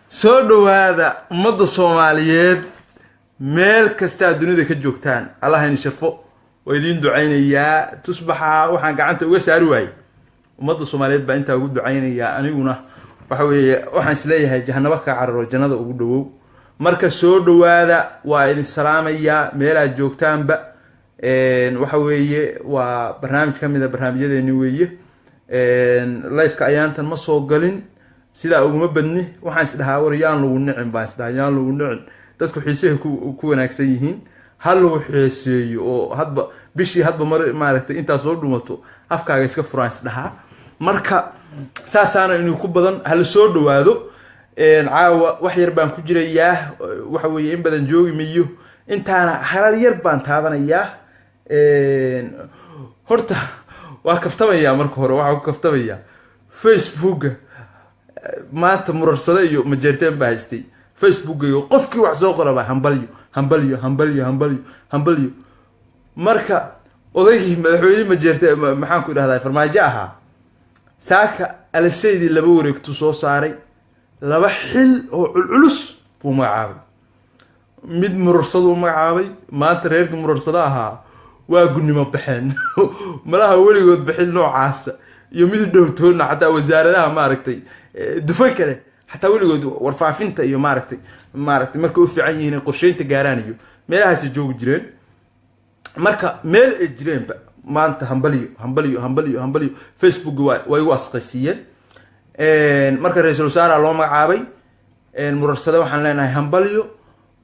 soo dhawaada ummadda Soomaaliyeed meel kasta dunida ka joogtaan Allah in sharfo way idin duceynayaa tusbaxa waxaan gacanta uga saari waayay ummadda Soomaaliyeed baa inta ugu duceynayaa aniguna waxa weeye waxaan isleeyahay jahannaba ka cararo jannada ugu dhawow marka soo dhawaada waa idin salaamaya meel aad joogtaanba waxa weeye waa barnaamij kamid ah barnaamijyadeeni weeye live ka ayaantan ma soo galin sida ugu badni waxaan isdhahaa wariyaan lagu nicin baan isdhahaa yaan lagu nicin dadku xiisaha ku wanaagsan yihiin hal lagu xiiseeyo oo hadba bishii hadba maaragtay inta soo dhumato afkaaga iska furaan isdhahaa marka saasaana inuu ku badan hal soo dhawaado caawa wax yar baan ku jirayaa waxa weeye in badan joogi miyo intaana halal yar baan taabanayaa horta waa kaftamaya marka hore waxa ku kaftamaya Facebook maanta murarsada iyo majeerteen baa haystay Facebook iyo qofkii wax soo qoraba hambalyo marka odaygii madaxweyne majeerteen maxaan ku idhahdaa farmaajo ahaa saaka alaseydii laba wareegtu soo saaray laba xil oo culculus buu magacaabay mid murarsada uu magacaabay maanta reerka murarsada ahaa waa gunnimo baxeen malaha weligood bixin noocaas iyo mid dhowtoona xataa wasaaradaha maaragtay dufan kale xataa weligood warfaafinta iyo maaragtay marka u fiican yihiin qorsheynta gaaraan iyo meelahaas joogi jireen marka meel ay jireenba maanta hambalyo Facebook way wasqaysiiyeen marka ra'iisul wasaaraha loo magacaabay murarsada waxaan leenahay hambalyo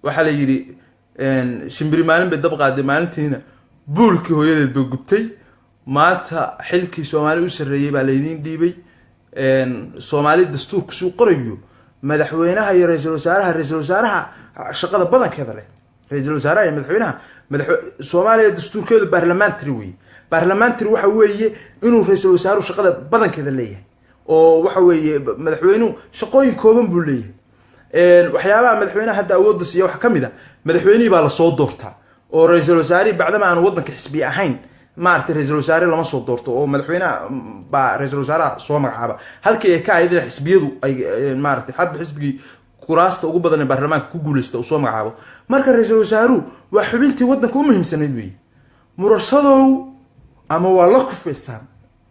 waxa la yiri shimbiri maalin bay dab qaaday maalintiina buulkii hooyadeed bay gubtay maanta xilkii Soomaali u sareeyay baa leedin dhiibay Soomaali dastuurku soo qorayo madaxweynaha iyo ra'iisul wasaaraha shaqada badankeeda leh ra'iisul wasaaraha iyo madaxweynaha Soomaaliya dastuurkeedu parliamentary waxa weeye inuu ra'iisul wasaaruhu shaqada badankeeda leeyahay oo waxa weeye madaxweynuhu shaqooyin kooban buu leeyahay waxyaabaha madaxweynaha hadda awoodda siiyo wax kamid ah madaxweynaha baa la soo doortaa oo ra'iisul wasaare bacdama aan wadanka xisbi ahayn maartay ra'iisul wasaare lama soo doorto oo madaxweynaha ba ra'iisul wasaaraha soo magacaaba halkii ay ka ahayd xisbiyadu ay maartay xad xisbigii kuraasta ugu badan ee baarlamaanka ku guuleysta oo soo magacaabo marka ra'iisul wasaaruhu waa xubintii wadanka u muhiimsanayd weey murashadow ama waa la kufeysaan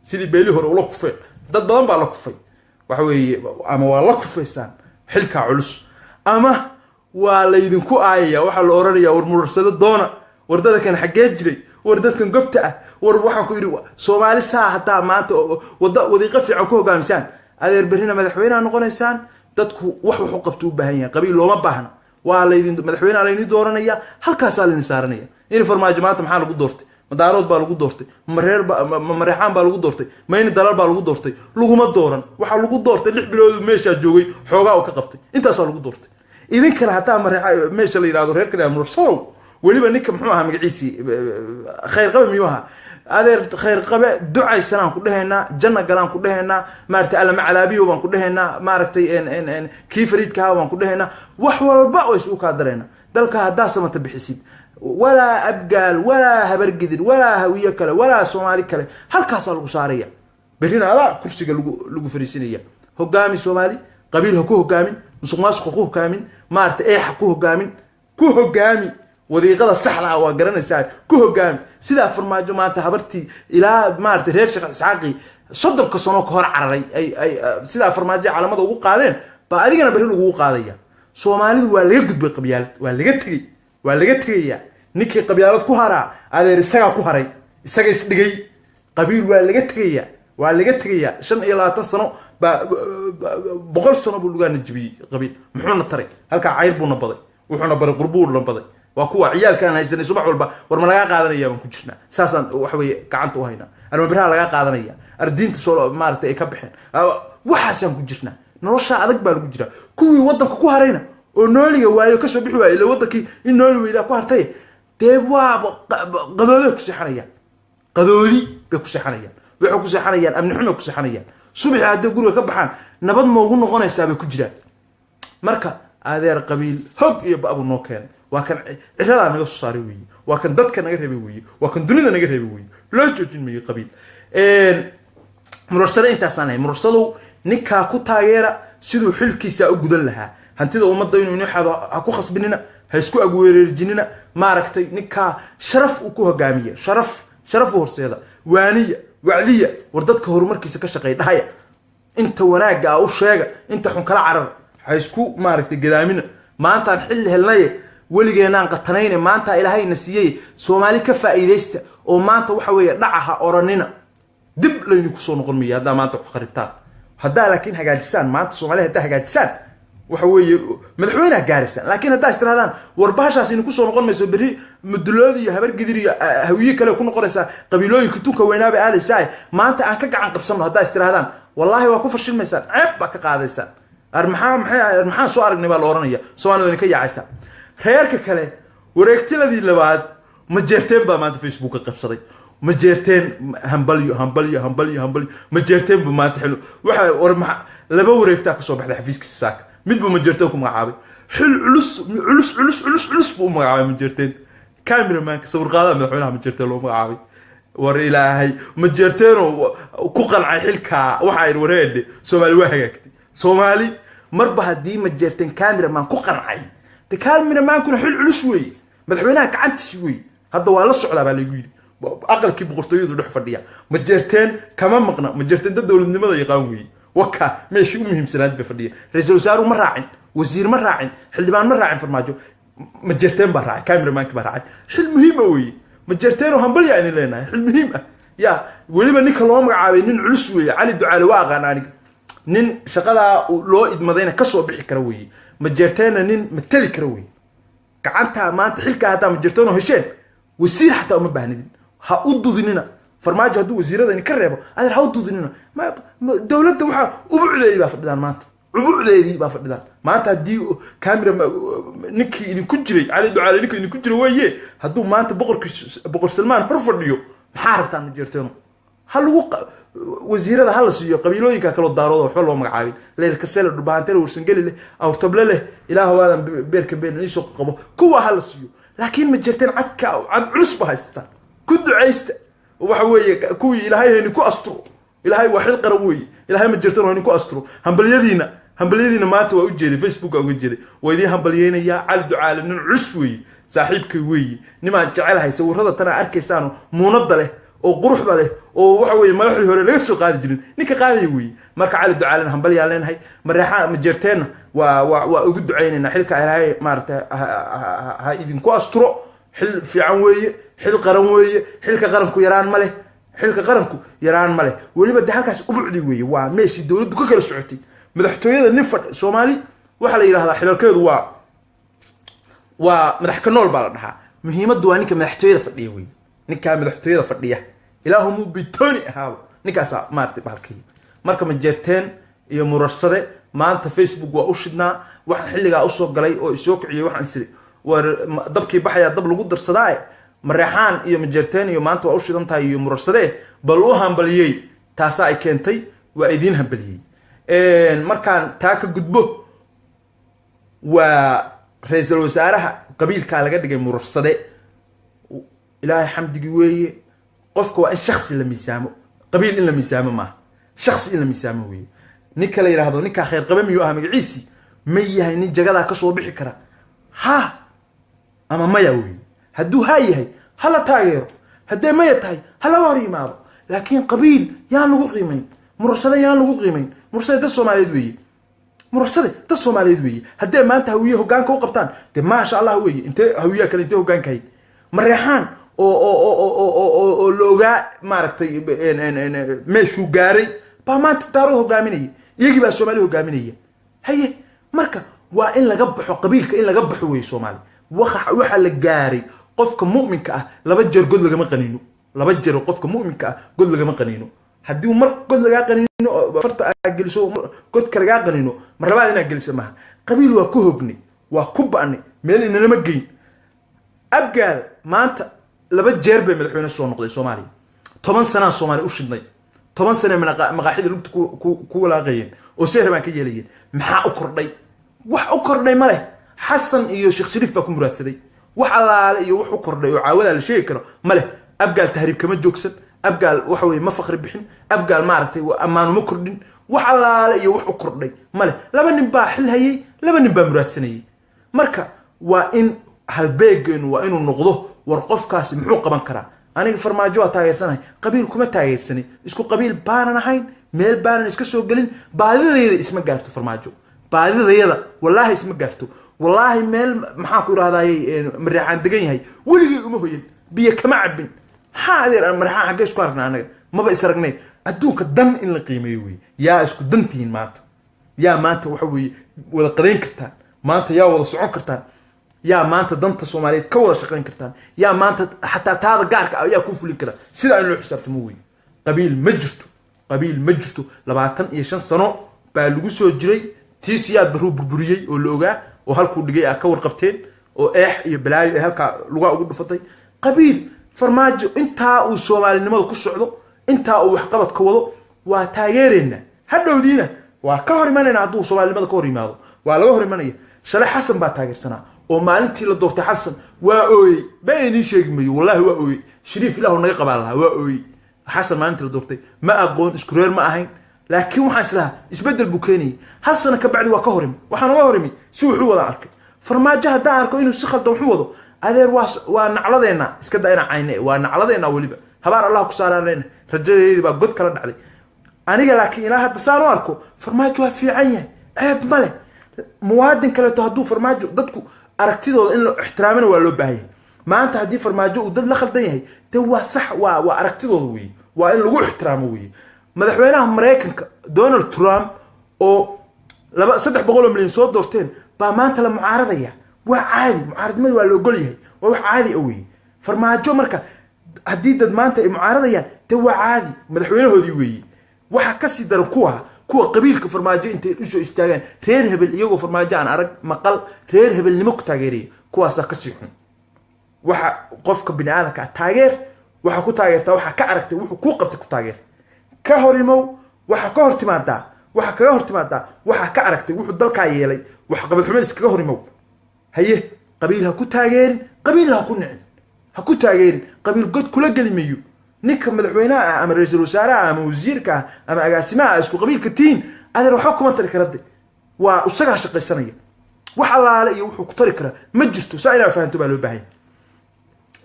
sidii beeli hore ula kufay dad badan baa la kufay waxa weeye ama waa la kufeysaan xilka culus ama waa la idinku aayaya waxa la oranayaa war murasado doona war dadkan xagee jiray war dadkan gobta ah war waxaan ku yiri Soomaali saa hataa maanta wadiiqa fiican ku hogaamsan adeer berina madaxweynaha noqonaysaan dadku wax u qabto u baahan yahay qabiil looma baahna waa la idin madaxweynaha la idin dooranaya halkaas la idin saaranaya in farmaajo maanta maxaa lagu doortay madaarod baa lagu doortay mareexaan baa lagu doortay mayni dalal baa lagu doortay laguma dooran waxa lagu doortay 6 bilood meesha joogay xoogaa oo ka qabtay intaas waa lagu doortay idin kale hataa mareexa meesha la yiraahdo reer kale murashadow waliba ninka muxuu ahaa magaciisi khayr qabe miyuha adeer khayr qabe ducaysanaan ku dhaheynaa janna galaan ku dhaheynaa maartay alla macalaabiyo baan ku dhaheynaa maartay en kii fariidka baan ku dhaheynaa wax walba oo isu ka dareena dalka hadaa samata bixisid ولا أبقال ولا هبرجدر ولا هوية كله ولا سومالي كله هل كاسل قصارية برينا لا كرسي لجو فريسينية هو قامي سومالي قبيل هو قامين مسقماس حقوق قامين مارت إيه حقوق قامين كوه قامي وذي غلا السحلة وقرنا ساعة كوه قامي سيدا فرماجو ما تهبرتي إلى مارت ريش ساقي صدر كسنوك هور عرري أي سيدا فرماجو على مدى وقادين بعدين أنا برينا وقادية سومالي ولا يقد بقبيال ولا يقتري ninkii qabyaalad ku haraa adeer isaga ku haray isaga isdhigay qabiil waa laga tagaya 25 sano ba 100 sano buu lugaan jibiyay qabiil muxuuna taray halka cayr buu nabaday wuxuuna baray qurbuur nabaday waa kuwa ciyaalkan haysan subax walba war ma laga qaadanaya waan ku jirnaa saasan wax weeye gacanta u hayna arma biraha laga qaadanaya ardiinta soo maartay ay ka baxeen waxaasan ku jirnaa nolosha adag baa lagu jira kuwii wadanka ku harayna oo nooliga waayo ka soo bixi waayay ila wadankii in nooli weeyda ku hartay deebwaab qadoodo ku saxanayaan qadoodi bay ku saxanayaan waxay ku saxanayaan amni xumo ku saxanayaan subax hadda guriga ka baxaan nabad ma ugu noqonaysaa bay ku jiraan marka adeer qabiil hog iyo baabu noo keen waa kan cirada naga soo saaray weey waa kan dadka naga reebay weey waa kan dunida naga reebay weey loo joojin meeyo qabiil mursada inta sanay mursado ninka ku taageera sidoo xilkiisa u gudan lahaa hantida ummadda inuu xado ku khasbinina ha isku agweerarjinina maaragtay ninka sharaf uu ku hogaamiyo sharaf horseeda waaniya wacdiya war dadka horumarkiisa ka shaqeey dhahaya inta wanaaga u sheega inta xun kala carar ha isku maaragtay gadaamina maanta xil helnay waligeena qatanayna maanta ilaahay nasiyay Soomaali ka faa'iideysta oo maanta waxa weeye dhacaha oranina dib layni ku soo noqon miya hada maanta ku qaribtaan hada laakiin hagaajisaan maanta Soomaali hada hagaajisaan waxa weeye madaxweynaha gaarisan laakiin hada istiraadaan warbahashaas in ku soo noqon mayso bari mudulooda iyo habar gidir iyo hawiye kale ku noqonaysa qabiilooyinka tunka weynaaba aadaysaa maanta aan ka gacan qabsano hada istiraadaan wallahi waa ku fashilmaysan ceeb ba ka qaadaysan maxaa soo aragnay baa la oranaya Soomaalidu ka yaacaysa reerka kale wareegtiladii labaad ma jeerteen baa maanta Facebook ka qabsaday ma jeerteen hambalyo ma jeerteen baa maanta xilo waxa war laba wareegta ka soo baxday xafiiskiisa saaka mid buu ma jeerteen ku magacaabay xil culus buu magacaabay ma jeerteen cameraman ka sawir qaada madaxweynaha ma jeerteen loo magacaabay war ilaahay ma jeerteen ku qalcay xilka waxa ay wareede Soomaali waa hagaagtay Soomaali marba hadii ma jeerteen cameraman ku qalcay cameraman kuna xil culus weey madaxweynaha gacantiisa weey hadda waa la socdaa baa lagu yiri aqalkii boqortooyadu dhex fadhiya ma jeerteen kama maqna ma jeerteen dad dawladnimada yaqaan weey waka meeshii u muhiimsanaad ba fadhiya ra'iisul wasaare ma raacin wasiir ma raacin xildhibaan ma raacin farmaajo ma jeerteen ba raacay cameraman ka raacay xil muhiim ah weey ma jeerteen oo hambalya in leenahay xil muhiim ah ya waliba ninka loo magacaabay nin culus weey cali ducaale waa aqaan aniga nin shaqada loo idmadayna ka soo bixi kara weey ma jeerteen nin matali kara weey gacanta maanta xilka hada ma jeerteen oo hesheen wasiir xataa uma baahnidin ha u dudinina farmaajo haduu wasiiradani ka reebo adeer ha u dudinina dawladda waxa ubuucdeedii baa fadhidaan maanta hadii camera ninkii idin ku jiray cali ducaale ninkii idin ku jiray weeye haduu maanta boqor Salmaan hor fadhiyo maxaa rabtaan ma jeerteen hal lagu wasiirada hal siiyo qabiilooyinka kala daaroodo waxba loo magacaabay leelka seel dhubaanteed warsan gali leh aw table leh ilaahu waadan beerka been isoo qabo kuwa hal siiyo laakiin ma jirteen cadka cad culus ba haysta ku ducaysta waxa weeye kuwii ilaahay heeni ku asturo ilaahay waa xil qaran weeye ilaahay ma jirteen heeni ku asturo hambaliyadiina maanta waa u jeeday Facebook uga jeeday way idin hambaliyeenaya cali ducaale nin culus weeye saaxiibkay weeye nimaan jecelahay sawirada tan arkaysaan muunada leh oo quruxda leh oo waxa weeye madaxdii hore laga soo qaadi jirin ninka qaadaya weeye marka cali ducaale hambaliyaa leenahay mareexa ma jirteen waa ugu ducaynayna xilka ilaahay maarta ha idin ku asturo xil fiican weeye xil qaran weeye xilka qaranku yaraan ma leh xilka qaranku yaraan ma leh waliba halkaas u buucdi weeye waa meeshii dawladdu ka kala socotay madaxtooyada nin fadh Soomaali waxa la yiraahdaa xilalkeedu waa madax ka nool baa la dhahaa muhiimadu waa ninka madaxtooyada fadhiya weeye ninka madaxtooyada fadhiya ilaahu mu bitoni ahaaba ninkaas maartay balkii marka ma jeerteen iyo murarsade maanta Facebook waa u shidnaa waxaan xilliga u soo galay oo isoo kiciyay waxaan isri war dabkii baxaya dab lagu darsadaa mareexaan iyo ma jeerteen iyo maanta waa u shidan tahay iyo murarsade bal u hambaliyay taasa ay keentay waa idin hambaliyay markaan taa ka gudbo waa ra'iisul wasaaraha qabiilka laga dhigay murarsade ilaahay xamdigi weeye qofka waa in shakhsi la miisaamo qabiil in la miisaamo ma shakhsi in la miisaamo weeye ninka la yiraahdo ninka khayr qabamiyo ah magaciisi ma yahay nin jagada ka soo bixi kara ha ama maya weeye hadduu ha yahay hala taageero haddii maya tahay hala hor yimaado laakiin qabiil yaan lagu qiimeyn murarsade yaan lagu qiimeyn murarsade dad Soomaaliyeed weeye murarsade dad Soomaaliyeed weeye haddii maanta hawiye hoggaanka u qabtaan de ma sha Allah weeye intee hawiye kale intee hoggaanka hay mareexaan oo looga maaragtay meeshuu gaaray baa maanta taaro hogaaminaya iyagii baa Soomaali hogaaminaya haye marka waa in laga baxo qabiilka in laga baxo way Soomaali waxa la gaaray qofka mu'minka ah laba jeer god laga ma qaniino laba jeer qofka mu'minka ah god laga ma qaniino haddii mar god laga qaniino farta geliso god kale laga qaniino mar labaad ina geliso ma qabiil waa ku hogni waa ku ba'ni meel inana ma geyn abgaal maanta laba jeer bay madaxweyne soo noqday Soomaaliya 10 sano Soomaali u shidnay 10 sano maqaaxida lugta ku walaaqayeen oo seerbaan ka yeelayeen maxaa u kordhay wax u kordhay ma leh xasan iyo sheekh shariif baa ku muraadsaday wax alaale iyo wax u kordhay oo caawada la sheegi karo ma leh abgaal tahriib kama joogsan abgaal waxa weeye ma faqri bixin abgaal ma aragtay amaanu ma kordhin wax alaale iyo wax u kordhay ma leh laba nin baa xil hayay laba nin baa muraadsanayay marka waa in halbeegeen waa inuu noqdo war qofkaasi muxuu qaban karaa aniga farmaajo taageersanahay qabiil kuma taageersanay isku qabiil baanan ahayn meel baanan iska soo galin baadidayda isma gaarto farmaajo baadidayda wallahi isma gaarto wallahi meel maxaa ku raadayay mareexaan degan yahay waligii uma hoyin biyo kama cabin haadeer aan mareexaan xagee isku arnaa anaga maba isragnay adduunka dan in la qiimeeyo weey yaa isku dantiin maanta yaa maanta waxa weeye wada qadeyn kartaan maanta yaa wada socon kartaan yaa maanta danta Soomaaliyeed ka wada shaqeyn kartaan yaa maanta xataa taada gaarka ayaa ku fulin kara sida in loo xisaabtamo weey qabiil ma jirto 25 sano baa lagu soo jiray tiisiyaad baruu burburiyay oo la ogaa oo halku dhigay ka warqabteen oo iyo balaayo ee halka luga ugu dhufatay qabiil farmaajo inta uu Soomaalinimada ku socdo inta uu wax qabad ka wado waa taageerina hadhowdiina waa ka hor imanayna hadduu Soomaalinimada ka hor yimaado waa laga hor imanaya shalay xasan baa taageersanaa oo maalintii la doortay xasan waa ooyay bayni sheegmayo wallahi waa ooyay shariif ilaahu naga qabaan laha waa ooyay xasan maalintii la doortay ma aqoon isku reer ma ahayn laakiin waxa islaha isbedel buu keenay hal sano ka bacdi waa ka horim waxaan uga horimi si wuxuu wada arkay farmaajo hadaa arko inuu si khaldan wuxuu wado adeer waa nacladeena iska daayna caynay waa nacladeena waliba habaar Allah ku saaraan rajadeedii baa god kala dhacday aniga laakiin ilaa hadda saan arko farmaajo waa fiican yahay ceeb male muwaadin kale hadduu farmaajo dadku aragtidooda in la ixtiraamana waa loo baahan yahay maanta haddii farmaajo uu dad la khaldan yahay de waa sax waa aragtidooda weey waa in lagu ixtiraamo weey madaxweynaha Mareykanka Donald Trump oo 300 milyan soo doorteen baa maanta la mucaaradaya waa caadi mucaaradnimadu waa loo gol yahay waa wax caadi ah weey farmaajo marka haddii dad maanta ay mucaaradayaan de waa caadi madaxweynahoodii weey waxa ka sii daran kuwa qabiilka farmaajo intay u soo istaagaan reer hebel iyagoo farmaajo aan arag maqal reer hebelnimo ku taageeray kuwaas ka sii xun waxa qofka bini'aadamka taageer waxa ku taageertaa waxa ka aragtay wuxuu ku qabtay ku taageer ka horimow waxa ka hortimaada waxa kaga hortimaada waxa ka aragtay wuxuu dalka yeelay wax qabad xumeed iskaga horimow haye qabiilha ku taageerin قبيل ها كنا هكو تاجين قبيل قد كل قلميو نك مدحوينا أما رئيس الوزراء أما وزيرك أما أقاسماء اسكو قبيل كتين أنا روح حكومة ترك ردي وأسرع شق السنة وحلا على وحو كترك مجلسته سائل فهمتوا بالو بعين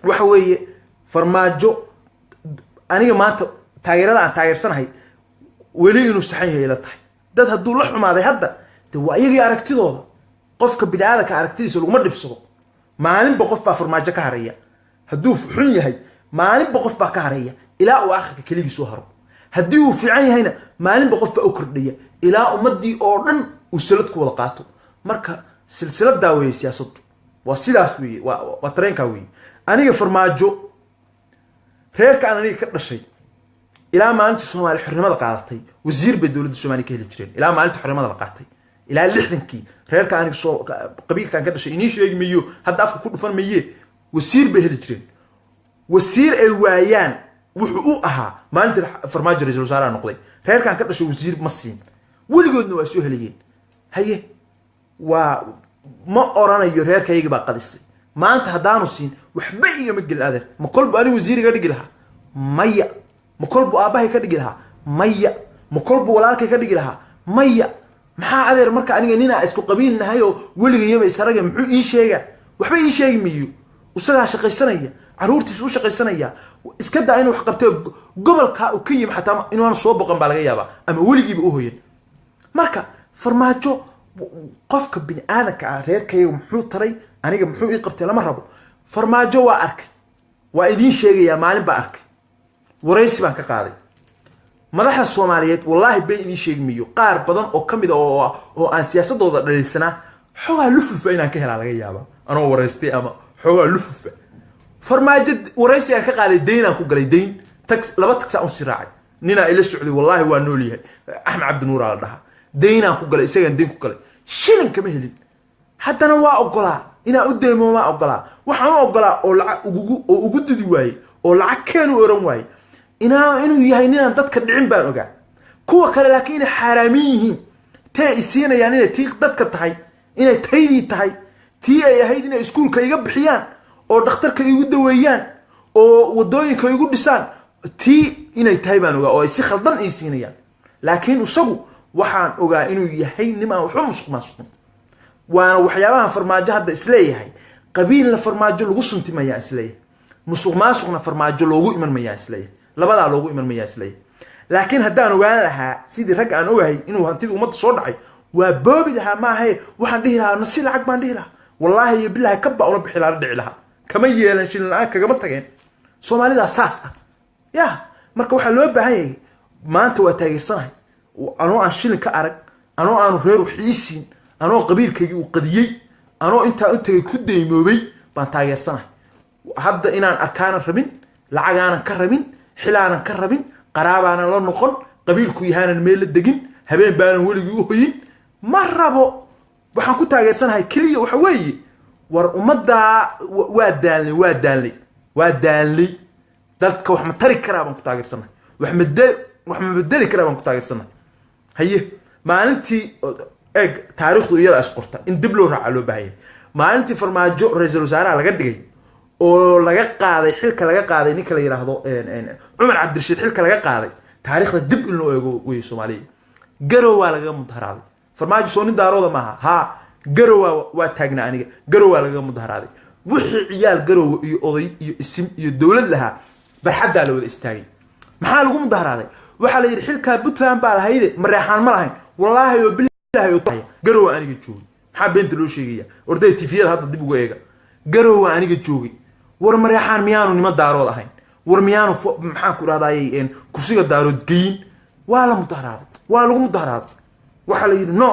وحوي فرماجو أنا ما تاجرنا تاجر سنة هي ولي إنه صحيح إلى طح ده هدول لحم هذا هذا تو أيجي أركتي ضوض قفك بداية كأركتي سلو مر بسبب ما نبى قف فرماجة كهرية هدوف حنية هي ما نبى قف كهرية إلى وآخر كلي سهر هديه في عين هنا ما نبى قف أكردية إلى أمدي أورن وسلتك ولقاته مركا سلسلة داوية سياسة وسلاسوي وترين كوي أنا فرماجو هيك أنا كذا شيء إلى ما أنت سومالي حرمة قاعدتي وزير بالدولة السومالي كهلجرين إلى ما أنت حرمة قاعدتي إلى اللحنكي هيك أنا قبيل كان كذا شيء إنيش يجي ميو حتى أفكر كل فن مية وزير بهلجرين وزير الوعيان وحقوقها ما أنت فرماجو رجل وزراء نقلي هيك كان كذا شيء وزير مصين واللي قلنا وسهلين هي وما أرانا يرهير كيجي بقى قدسي ما أنت هدانو سين وحبي يمجل هذا ما كل بأني وزير قد يجلها مية ما كل بأباه قد يجلها مية ما كل بولارك قد يجلها مية maxaa adeer marka aniga nina isku qabiil nahay oo waligeeyba isaraga muxuu ii sheega waxba ii sheegi miyo usaga shaqaysanaya caruurtiis u shaqaysanaya iska daa inuu wax qabtay gobolka uu ka yim xataa inuu soo boqon baa laga yaabaa ama waligiiba u hooyeen marka farmaajo qofka bin aadanka ah reerkayga muxuu taray aniga muxuu ii qabtay lama rabo farmaajo waa arkay waa idin sheegaya maalin baa arkay waraysi baan ka qaaday madaxda Soomaaliyeed wallahi bay idin sheegmiyo qaar badan oo kamid oo aan siyaasadooda dhalinsana xogaa lufufa inaan ka helaa laga yaaba anoo waraystay ama xogaa lufufa farmaajo waraysi aan ka qaaday deyn aan ku galay deyn tax laba tax aan si raacay nina ila socday wallahi waa nool yahay Axmed Cabdi Nuur ala dhaha deyn aan ku galay isaga deyn ku galay shilin kama helin haddana waa ogolaa ina u deemo ma ogolaa waxaan u ogolaa oo lacag ugu didi waayay oo lacag keen u oran waayay inuu yahay ninaan dadka dhicin baan ogaa kuwa kale laakiin inay xaraamiin yihiin taa isiinayaan inay tii dadka tahay inay taydii tahay tii ay ahayd inay iskuulka iga bixiyaan oo dhakhtarka igu daweeyaan oo wadooyinka igu dhisaan tii inay tahay baan ogaa oo ay si khaldan ii siinayaan laakiin isagu waxaan ogaa inuu yahay nimaan waxba musuqmaasuqin waana waxyaabaha farmaajo hadda isleeyahay qabiilna farmaajo lagu suntimayaa isleeyahay musuqmaasuqna farmaajo loogu iman mayaa isleeyahay labadaa loogu iman mayaa isleeyahay laakiin haddaan ogaan lahaa sidii rag aan ogahay inuu hantida ummadda soo dhacay waa boobi lahaa ma ahaye waxaan dhihi lahaa nasi lacag baan dhihi lahaa wallaahi iyo bilaahi kabba una bixi lahaa dhici lahaa kama yeelan shilin la'aan kagama tageen soomaalidaa saas ah yaa marka waxaa loo baahan yahay maanta waa taageersanahay anoo aan shilin ka arag anoo aanu reer uxiisiin anoo qabiilkaygii uu qadiyey anoo intaa u tagay ku deymoobay baan taageersanahay hadda inaan arkaanan rabin lacagaanan ka rabin xilaanan ka rabin qaraabaana la noqon qabiilku yahaanan meel la degin habeen baanan weligii u hoyin ma rabo waxaan ku taageersanahay kaliya waxa weeye war ummadda waa daalnay dadka wax ma tari karaa baan ku taageersanahay wax ma bedeli karaa baan ku taageersanahay haye maalintii eeg taariikhdu iyada is qorta in dib loo raaco loo baahan yahay maalintii farmaajo ra'iisul wasaaraha laga dhigay oo laga qaaday xilka laga qaaday ninka la yiraahdo Umar Cabdirashiid xilka laga qaaday taariikhda dib in loo eego way Soomaaliya garow waa laga mudaharaaday farmaajo soo nin daarooda maaha ha garow waa taagna aniga garow waa laga mudaharaaday wixii ciyaal garow iyo oday iyo isim iyo dawlad laha barxadda la wada istaagay maxaa lagu mudaharaaday waxa la yiri xilka Puntland baa lahayde mareexaan ma lahayn wallahi oo billahi oo garow aniga joogay maxaa beenta loo sheegaya orday TV-yada hadda dib ugu eega garow aniga joogay war mareexaan miyaanu nima daarood ahayn war miyaanu maxaa ku raadayay kursiga daarood geyn waa la mudaharaaday waa lagu mudaharaaday waxa la yiri no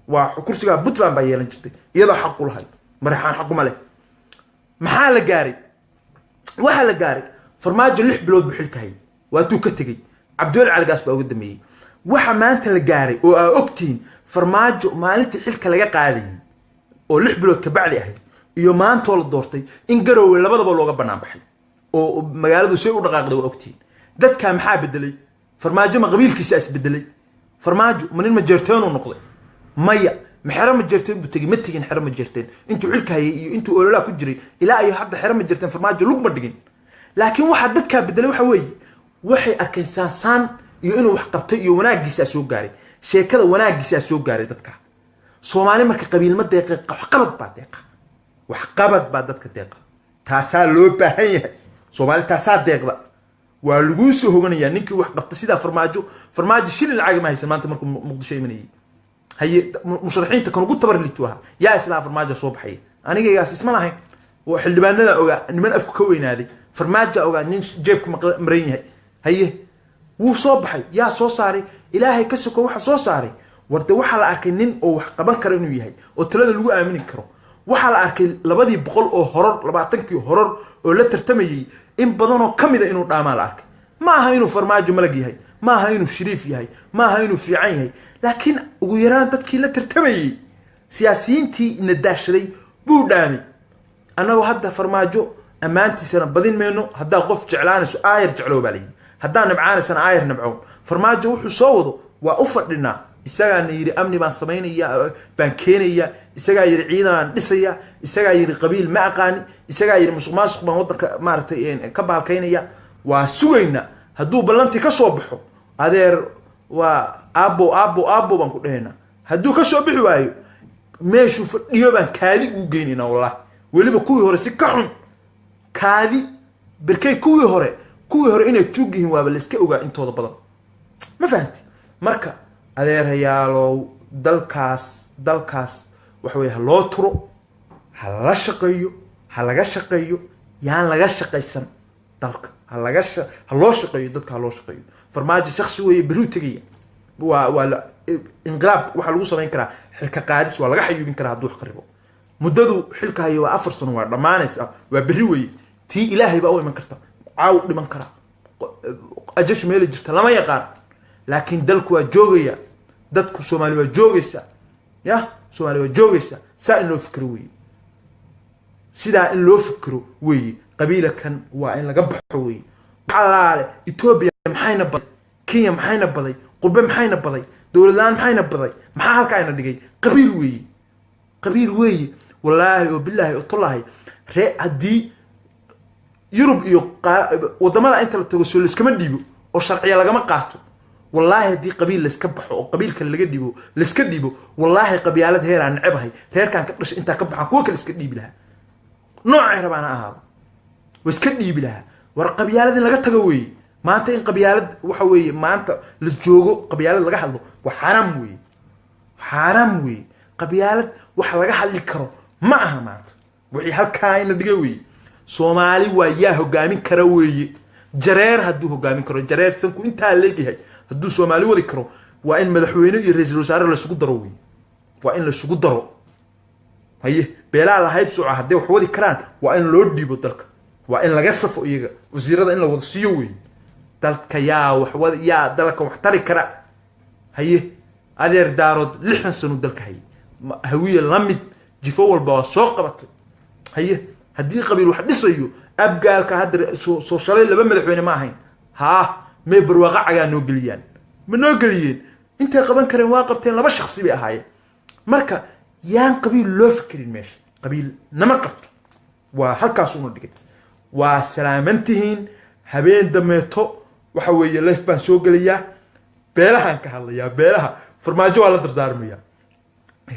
waa kursiga Puntland baa yeelan jirtay iyada xaq u lahayd mareexaan xaq uma leh maxaa la gaaray waxa la gaaray farmaajo 6 bilood buu xilka hayay waa tuu ka tagay Cabdul Calgaas baa ugu dambeeyay waxa maanta la gaaray oo ay ogtiin farmaajo maalintii xilka laga qaaday oo 6 bilood ka bacdi ahayd iyo maanta la doortay in garow labadaba looga banaan baxay oo magaaladu shay u dhaqaaqday oo ogtiin dadka maxaa bedelay farmaajo ma qabiilkiisa is bedelay farmaajo manin ma jeerteen oo noqday maya محرم الجرتين بتجي متجين حرم الجرتين انتوا حلك هي انتوا قولوا لا كجري الى اي حد حرم الجرتين فرماجه لوق مدغين لكن waxa dadka beddelay waxa weey waxay arkeen saan iyo inuu wax qabtay iyo wanaagiisa soo gaaray sheekada wanaagiisa soo gaaray dadka Soomaali marka qabiil ma deeqay wax qabad baa dadka deeqa taasaa loo baahan yahay Soomaali taasaa deeqda waa lagu soo hoganaya ninkii wax qabtay sida farmaajo shilin lacag ma haysan maanta markuu Muqdisho imanayay هي مشرحين تكونوا قلت برليتوها يا إسلام فرماجة صبحي أنا جاي اسمه لهين وحلباننا أوجا من أفك كوين هذه فرماجة أوجا نيش جيبك مريني هي وصبحي يا صوصاري إلهي كسك وح صوصاري ورد وحلا أكنين أو قبل كرنو يهي وتلاد الوقا من كرو وحلا أكل لبدي بقول أو هرر لبعتنك هرر ولا ترتمي إن بدنه كم إذا إنه تعمل أك ما هاينو فرماجة ملقي هاي ما هاينو شريف هاي ما هاينو في عين هاي لكن ويران dadkii la tartamay siyaasiyiintii nadaashaday buu dhaamay anagu hadda farmaajo amaantiisana badin meeno hadda qof jeclaanayso aayar jecloo balay hadda nabcaanaysan aayar nabcoon farmaajo wuxuu soo wado waa u fadhina isaga yiri amni baan sameynaya baan keenaya isaga yiri ciidan dhisaya isaga yiri qabiil ma aqaani isaga yiri musuqmaasuq baan wadanka maartay ka baalkaynaya waa sugayna haduu ballanti ka soo baxo adeer waa abo baan ku dheena haduu ka soo bixi waayo meeshu fadhiyo baan kaadi u geynina wallahi waliba kuwii hore si ka xun kaadi barkay kuwii hore inay tuugihin waaba la iska ogaa intooda badan ma fahanti marka adeerayaalow dalkaas wax way loo turo la shaqeeyo ha laga shaqeeyo yaan laga shaqeysan dalka ha loo shaqeeyo dadka loo shaqeeyo farmaajo shakhsi weeye biru tagaya waa inqilab waxa lagu sameyn karaa xilka qaadis waa laga xayuubin karaa haduu xaqribo muddadu xilka hayo waa 4 sano waa dhamaanaysa waa biri weeye tii ilaahay baa u iman karta caaw dhiman kara ajash meel jirta lama yaqaan laakiin dalku waa joogaya dadku Soomaali waa joogaysa ya Soomaali waa joogaysa saa in loo fikiro weeye sida in loo fikiro weeye qabiilkan waa in laga baxo weeye xalaale Ethiopia maxayna baday Kenya maxayna baday qurbe maxayna baday dawladaan maxayna baday maxaa halka ayna dhigay qabiil weeye wallahi oo billahi oo tallahi hadii Yurub iyo wadamada inta la tago soo liskama dhiibo oo sharciya lagama qaato wallahi hadii qabiil la iska baxo oo qabiilka laga dhiibo la iska dhiibo wallahi qabyaalad heer aan nacabahay reerkan ka dhashay inta ka baxan kuwa kale iska dhiibi laha nooc rabana ahaado way iska dhiibi laha war qabyaalad in laga tago weeye maanta in qabyaalad waxa weeye maanta la joogo qabyaalad laga hadlo waa xaraam weeye qabyaalad wax laga hadli karo ma aha maanta wixii halka in dhigay weeye Soomaali waa yaa hogaamin kara weeye jareer haduu hogaamin karo jareer sanku inta leeyahay haduu Soomaali wadi karo waa in madaxweyne iyo ra'iisul wasaare la isugu daro weeye waa in la isugu daro haye beelaa la hayb soo hadii wax wadi karaan waa in loo dhiibo dalka waa in laga safo iyaga wasiirada in la wada siiyo weeye dalka yaa wax wada yaa dalka wax tari kara haye adeer daarod 6 sano dalka hawiye lamid jifo walba soo qabatay haye hadii qabiil wax dhisayo abgaalka hadda soo shalay laba madaxweyne ma ahayn me barwaaqo caga noo galiyaan ma noo galiyeen inta qaban kareen waa qabteen laba shakhsi bay ahaayeen marka yaan qabiil loo fikirin meesha qabiil nama qabto waa halkaas uu dhigay waa salaamantihiin habeen dameeto waxa weeye leef baan soo galiyaa beelahan ka hadlayaa beelaha farmaajo waa la dardaarmaya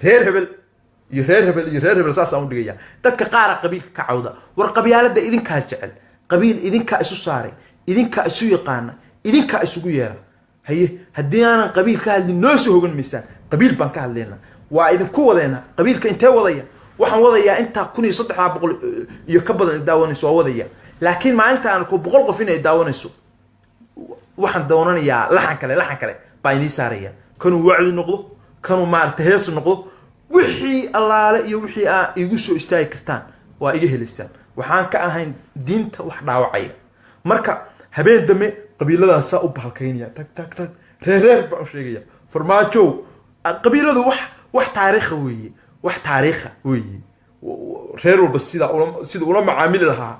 reer hebel saas aan dhigaya dadka qaar qabiilka ka cawda war qabyaalada idinka jecel qabiil idinka isu saaray idinka isu yaqaan idinka isugu yeera haye hadii aan qabiil ka hadlin noo soo hogan miisaan qabiil baan ka hadleena waa idinku wadeena qabiilka intee wadaya waxaan wadayaa inta 1300 iyo ka badan daawanayso wadaya laakiin maalinta aan ku 100 qof inay daawanayso waxaan doonanayaa laxan kale baa inii saaraya kanu wacdi noqdo kanu maartay hees noqdo wixii allaale iyo wixii aan igu soo istaagi kartaan waa iga helisan waxaan ka ahayn diinta wax dhaawacay marka habeen dame qabiiladaas u bahalkaynaya tag reer baa u sheegaya farmaajo qabiiladu wax taariikh weeye reer walba sida ula macaamil lahaa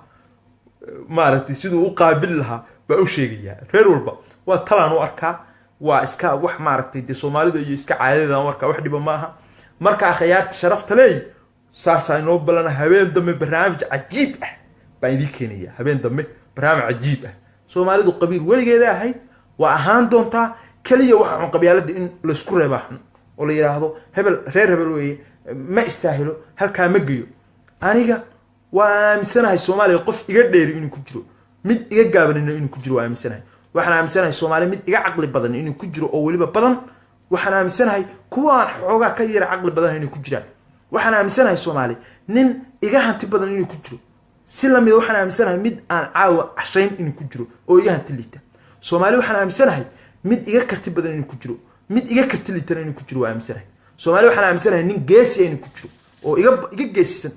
maartay sidoo u qaabil lahaa baa u sheegaya reer walba waa talaan u arkaa waa iska wax maartay Soomaalidu iyo iska caadada marka wax dhiba maaha markaa khiyaarta sharafta leey saasaa inoo balana habeen dambe barnaamij cajiib ah baan idin keenaya habeen dambe barnaamij cajiib ah soomaalidu qabiil weligeeda ahayd waa ahaan doontaa kaliya waxa xun qabyaalada in la isku reebaa xun oo la yiraahdo hebel reer hebel weeye ma istaahilo halkaa ma geeyo aniga waa aaminsanahay Soomaaliya qof iga dheer inuu ku jiro mid iga gaaban inuu ku jiro waa aaminsanahay waxaan aaminsanahay Soomaaliya mid iga caqli badan inuu ku jiro oo waliba badan waxaan aaminsanahay kuwa xoogaa ka yar caqli badan inuu ku jiraan waxaan aaminsanahay Soomaaliya nin iga hanti badan inuu ku jiro si la mid waxaan aaminsanahay mid aan caawa cashayn inuu ku jiro oo iga hanti liita Soomaaliya waxaan aaminsanahay mid iga karti badan inuu ku jiro mid iga karti liita inuu ku jiro waa aaminsanahay Soomaaliya waxaan aaminsanahay nin geesi inuu ku jiro oo iga geesisan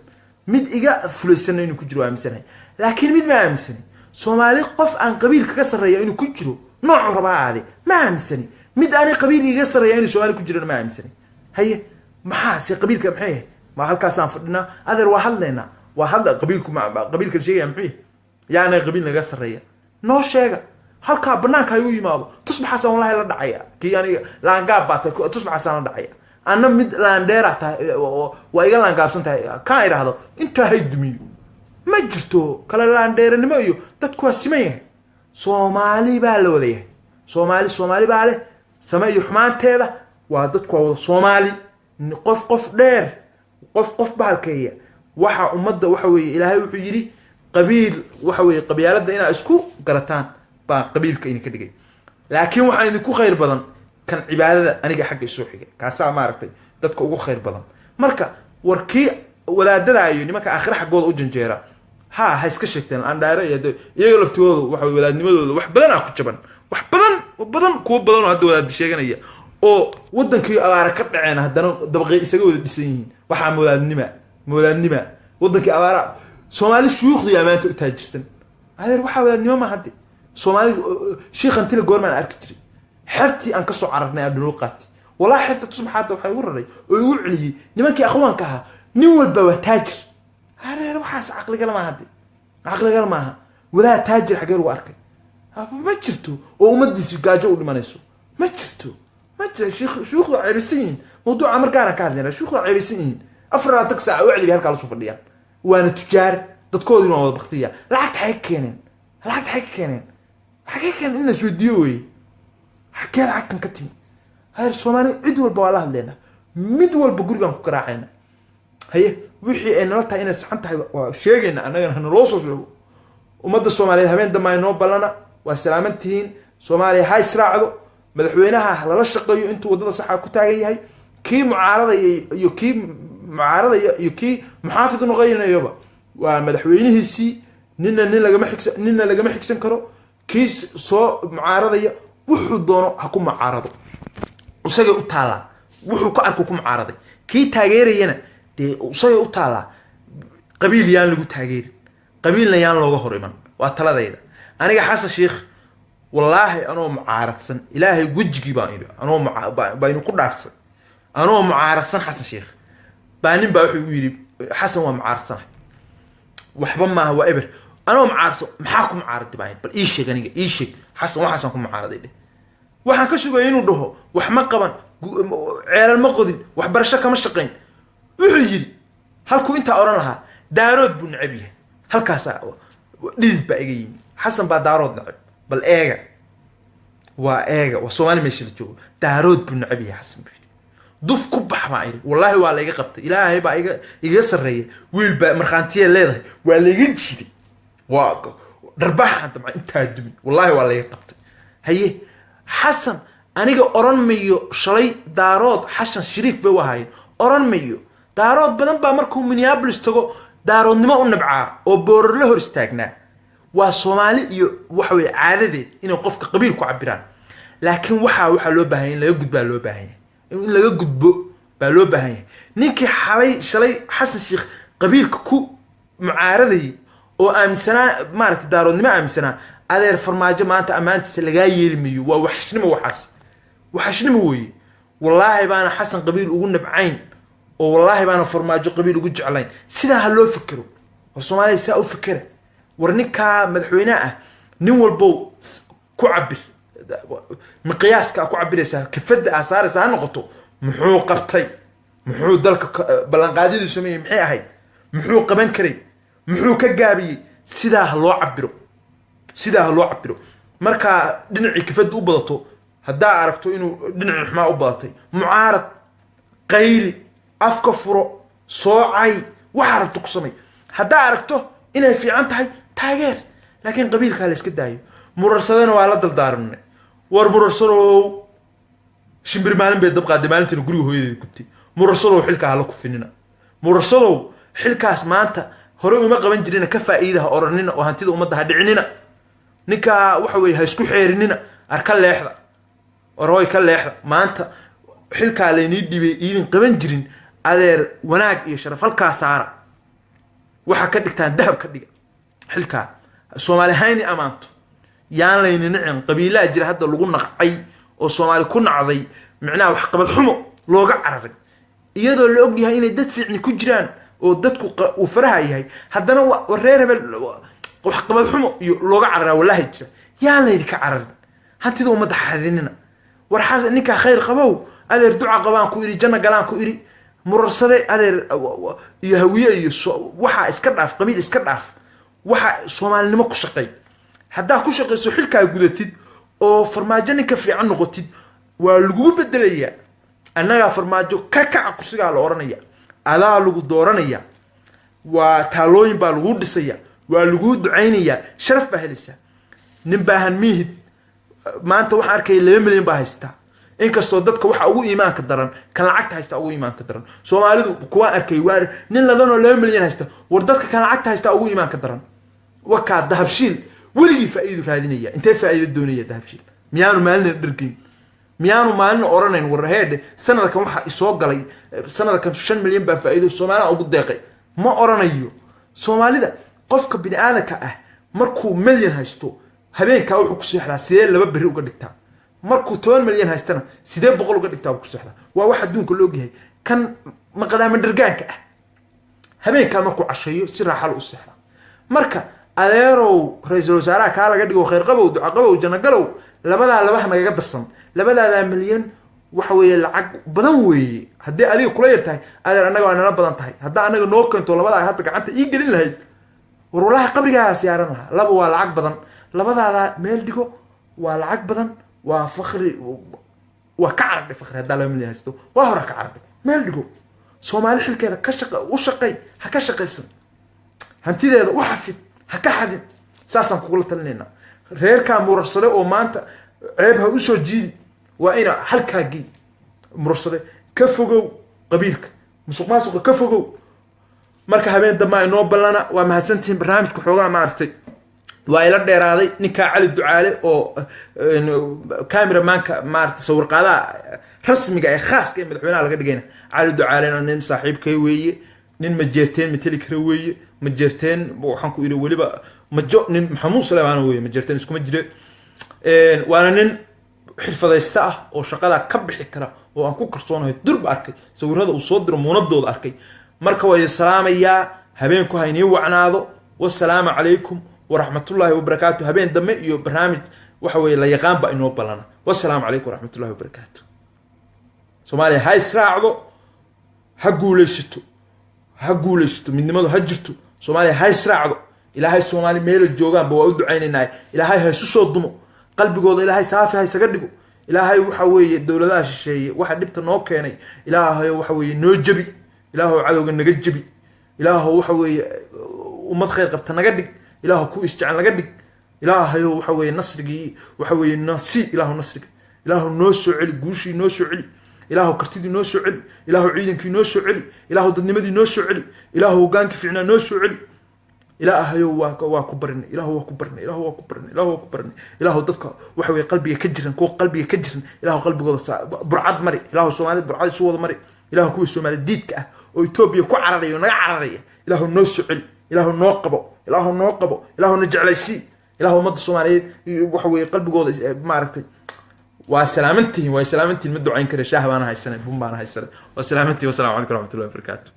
mid iga fulaysan inuu ku jiro waa aaminsanahay laakiin mid ma aaminsani Soomaali qof aan qabiil kaga sareeyo inuu ku jiro nooc rabaa aade ma aaminsani mid aan qabiil iga sareeyo inuu Soomaali ku jiro ma aaminsani haye maxaa si qabiilka maxay ma halkaas aan fadhina adeer waa hadleena waa hadla qabiilku ma qabiilka sheegaya maxay yaana qabiil naga sareeya noo sheega halka banaanka ay u yimaado tusbaxasan wallahi la dhacaya kii aniga laangaab baatay tusbaxasan la dhacaya أنا مد لانديرة وإيجا لانقابسن تاي كان يراهدو أنت هاي دميو ما جرتو كلا لانديرة نمايو تدكوا السمية Soomaali baa la wadayahay Soomaali baa leh sameeyo xumaanteeda waa dadku wada Soomaali qof dheer qof baalkeeya waxa umada waxa weeye Ilaahay wuxuu yiri qabiil waxa weeye qabyaalada ina isku garataan baa qabiilka in ka dhigay laakiin waxa idinku khayr badan kan cibaadada aniga xaq soo xigay kaasa ma aragtay dadka ugu khayr badan marka warkii wadaadada ayo nimanka aakhir xaqooda u janjeera ha iska sheegteen aan dhaarayay iyaga laftooda waxa walaadnimadooda wax badan ku jaban wax badan kuwa badan oo hadda wadaad sheeganaya oo wadankii abaara ka dhaceen haddana dabaqay isaga wada dhisan yihiin waxa moolaadnima wadankii abaara Soomaali shuyuukhdi amaanta u taajirsan adeer waxa wadaadnimo ma hadda Soomaali sheekhan tila goormaan arki jiray xirtii aan ka soo cararnay adduun qaati wala xirta tusbaxaad waxa ugu raray oo ugu ciliyay nimankii aqoonka ahaa nin walba waa taajir adeer waxaas aqliga lama hadda aqliga lama wada taajir xagee lagu arkay ما جرتو ومدي سجاجو اللي ما نسوا ما جرتو شيوخ عيبسين موضوع عمر كان لنا شيوخ عيبسين افراد تكسع وعدي بهالك على صوف الديان وانا تجار تتكودي ما بختيه لعقت حكينين حكي كان إنه شو ديوي حكي لعقت كتيم هاي الصومالي عدول بوالله لنا مدول بقولكم كراعنا هي وحي ان لتا ان سحنتها شيغنا اننا هنروسو ومد الصوماليه habeen damay noo balana waa salaamantiin Soomaaliya hay israacdo madaxweynaha la shaqeeyo intuu wadada sax ku taagan yahay kii mucaarada iyo kii muxaafid noqonayoba waa madaxweynihiisi nina lagama xigsan karo kii soo mucaaradaya wuxuu doono ha ku mucaarado usaga u taala wuxuu ku arko ku mucaaraday kii taageerayana usaga u taala qabiil yaan lagu taageerin qabiilna yaan looga hor iman waa taladayda aniga xasan sheekh wallahi anoo mucaaradsan ilaahay wajigi baan ila anoo baan ku dhaarsan anoo mucaaradsan xasan sheekh baanin baa wuxuu yiri xasan waa mucaaradsan waxba ma waa eber anoo mucaaradsan maxaa ku mucaaraday baan bal ii sheeg aniga ii sheeg xasan ku mucaaraday waxaan ka shugay inuu dhaho wax ma qaban ceelal ma qodin wax barasho kama shaqeyn wuxuu yiri halku inta oran lahaa daarood buu nacab yahay halkaas dhidid baa iga yimi xasan baa daarood nacab bal eega waa Soomaali meesha la joogo daarood buu nacab yahay xasan duf ku baxma ay wallahi waa la iga qabtay ilaahay baa iga sareeyay wiil baa marxaantiye leedahay waa la iga jiray waa darbaxa inta inta dumi wallahi waa la iga qabtay haye xasan aniga oran mayo shalay daarood xasan shariif bay wahaayeen oran mayo daarood badan baa markuu Minneapolis tago daaroodnimo u nabcaa oo boorar la hor istaagnaa waa Soomaali iyo waxa way caadadeed inay qofka qabiil ku cabiraan laakiin waxa loo baahan in laga gudbaa loo baahan in laga gudbo baa loo baahan ninkii shalay xasan sheekh qabiilka ku mucaaraday oo aaminsanaa maaragtay daaroodnimo aaminsanaa adeer farmaajo maanta amaantiisa laga yeelmiyo waa waxashnimo weeye wallahi baana xasan qabiil ugu nabcayn oo wallahi baana farmaajo qabiil ugu jeclayn sida ha loo fikiro oo Soomaaliya saa u fikira war ninka madaxweynaha nin walbo ku cabir miqyaaska ku cabiraysa kafada asaaraysa noqoto muxuu qabtay muxuu dalka ballanqaadyadu sameeyay maxay ahayd muxuu qaban karay muxuu ka gaabiyey sidaa loo cabiro sidaa loo cabiro marka dhinacii kafad u badato haddaa aragto inuu dhinacii xumaa u badatay mucaarad qayli afka furo soocay waxa rabto ku samay haddaa aragto inay fiican tahay taageer laakiin qabiilka la iska daayo murarsadana waa la daldaaranay war murarsado shimbir maalin bay dab qaaday maalintii guriga hooyadeed gubtay murarsado xilka hala ku finina murarsado xilkaas maanta hore uma qaban jirina ka faa'iidaha oranina oo hantida ummadda ha dhicinina ninka waxa weeye ha isku xeerinina arka leexda orooy ka leexda maanta xilka leeni dhibay idin qaban jirin adeer wanaag iyo sharaf halka saara waxa ka dhigtaan dahab ka dhiga xilka Soomaali hayni amaanto yaan layni nicin qabiilada jira hadda lagu naqay oo Soomaali ku nacday macnaa wax qabad xumo looga cararay iyadoo la og yahay inay dad fiicni ku jiraan oo dadku u faraha yahay haddana wareer hebel wax qabad xumo iyo looga cararaa wallahi jira yaan layni ka cararin hantida ummadda xadinina war xaas ninka khayr qabow adeer duca qabaan ku iri janna galaan ku iri murarsade adeer iyo hawiye iyo waxa iska dhaaf qabiil iska dhaaf waxa Soomaalinimo ku shaqay haddaa ku shaqayso xilka gudatid oo farmaajo ninka fiican noqotid waa lagu bedelayaa annaga farmaajo ka kursiga la oranaya adaa lagu dooranaya waa taalooyin baa lagu dhisaya waa lagu ducaynaya sharaf baa helaysa nin baahan miihid maanta waxa arkay 2 milyan baa haysta inkastoo dadka waxa ugu iimaanka daran kan lacagta haysta ugu iimaanka daran Soomaalidu kuwa arkay waa nin ladan oo 2 milyan haysta war dadka kan lacagta haysta ugu iimaanka daran waka dahabshiil weli faa'iido raadinaya intee faa'iido doonaya dahabshiil miyaanu maalin dhirgin miyaanu maalin oranayn war heede sanadkan waxa isoo galay sanadkan 5 milyan baa faa'iido Soomaaliya ugu deeqay ma oranayo Soomaalida qofka bini aadanka ah markuu milyan haysto habeenka wuxuu ku seexdaa sidee laba bari uga dhigtaa markuu 10 milyan haystana sidee boqol uga dhigtaa ku seexdaa waa wax adduunka loo yahay kan maqadaama dhargaanka ah habeenka markuu casheeyo si raaxo u seexdaa marka adeerow ra'iisul wasaaraha ka laga dhigo khayr qabow duca qabow janna galow labaha nagaga darsan labada milyan waxa weeye lacag badan weeye hadii adiga kula yartahay adeer anaga waa nala badan tahay hadda anaga noo keento labada hadda gacanta ii gelin lahayd war wallahi qabrigaas yaaran lahaa laba waa lacag badan labadaada meel dhigo waa lacag badan waa fakhri waa ka carab fakhri hadda la milyan haysto waa hore ka carab meel dhigo Soomaali xilkeeda ka shaqo u shaqay ha ka shaqaysan hantideeda u xafid ha ka xadin saasan ku talinayna reerka murarsade oo maanta ceeb ha u soo jiidi waa ina halkaagi murarsade ka fogow qabiilka musuqmaasuqa ka fogow marka habeen dambe ay noo balana waa mahadsantiin barnaamijka xoogaa ma artay waa ila dheeraaday ninka Cali Ducaale oo cameramanka ma artay sawir qaada rasmiga ee khaaska ee madaxweynaha laga dhigayna Cali Ducaale nin saaxiibkay weeye nin ma jeerteen matali kara weeye ma jeerteen waxaan ku iri waliba majo nin Maxamuud Suleymaan weeye ma jeerteen isku ma jire waana nin xirfadaysta ah oo shaqada ka bixi kara oo aan ku karsoonahay durba arkay sawirada uu soo diro muunadooda arkay marka way salaamaya habeenku haynii wacnaado wassalaamu calaykum warahmatullaahi wabarakaatuh habeen dambe iyo barnaamij waxa weeye la yaqaan ba inoo balana wassalaamu calaykum warahmatullaahi wabarakaatuh Soomaaliya ha israacdo ha guulaysto midnimadu ha jirto Soomaaliya ha israacdo ilaahay Soomaali meel joogaan baa u ducaynaynaa ilaahay ha isu soo dumo qalbigooda ilaahay saafi ha isaga dhigo ilaahay waxa weeye dawladaha shisheeye waxa dhibta noo keenay ilaahay waxa weeye noo jabi ilaahay cadowga naga jabi ilaahay waxa weeye ummad khayr qabta naga dhig ilaahay ku isjecel naga dhig ilaahay waxa weeye nasrigi waxa weeye nasi ilaahay nasriga ilaahay noo soo celi guushii noo soo celi ilaahay kartidii noo soo celi ilaahay ciidankii noo soo celi ilaahay dadnimadii noo soo celi ilaahay hogaanka fiicnaa noo soo celi ilaahay waa ku barinay ilaahay waa ku barinay ilaahay waa ku barinay ilaahay waa ku barinay ilaahay dadka waxa weeye qalbiga ka jiran kuwa qalbiga ka jiran ilaahay qalbigooda burcad mari ilaahay Soomaali burcad soo wada mari ilaahay kuwa Soomaali diidka ah oo Itoobiya ku cararayo naga cararaya ilaahay noo soo celi ilaahay noo qabo ilaahay noo qabo ilaahay na jeclaysi ilaahay ummadda Soomaaliyeed waxa weeye qalbigooda ma aragtay وسلامتي ما دعين كره شاه وانا هيسنه بوم بانا هيسنه وسلامتي والسلام عليكم ورحمه الله وبركاته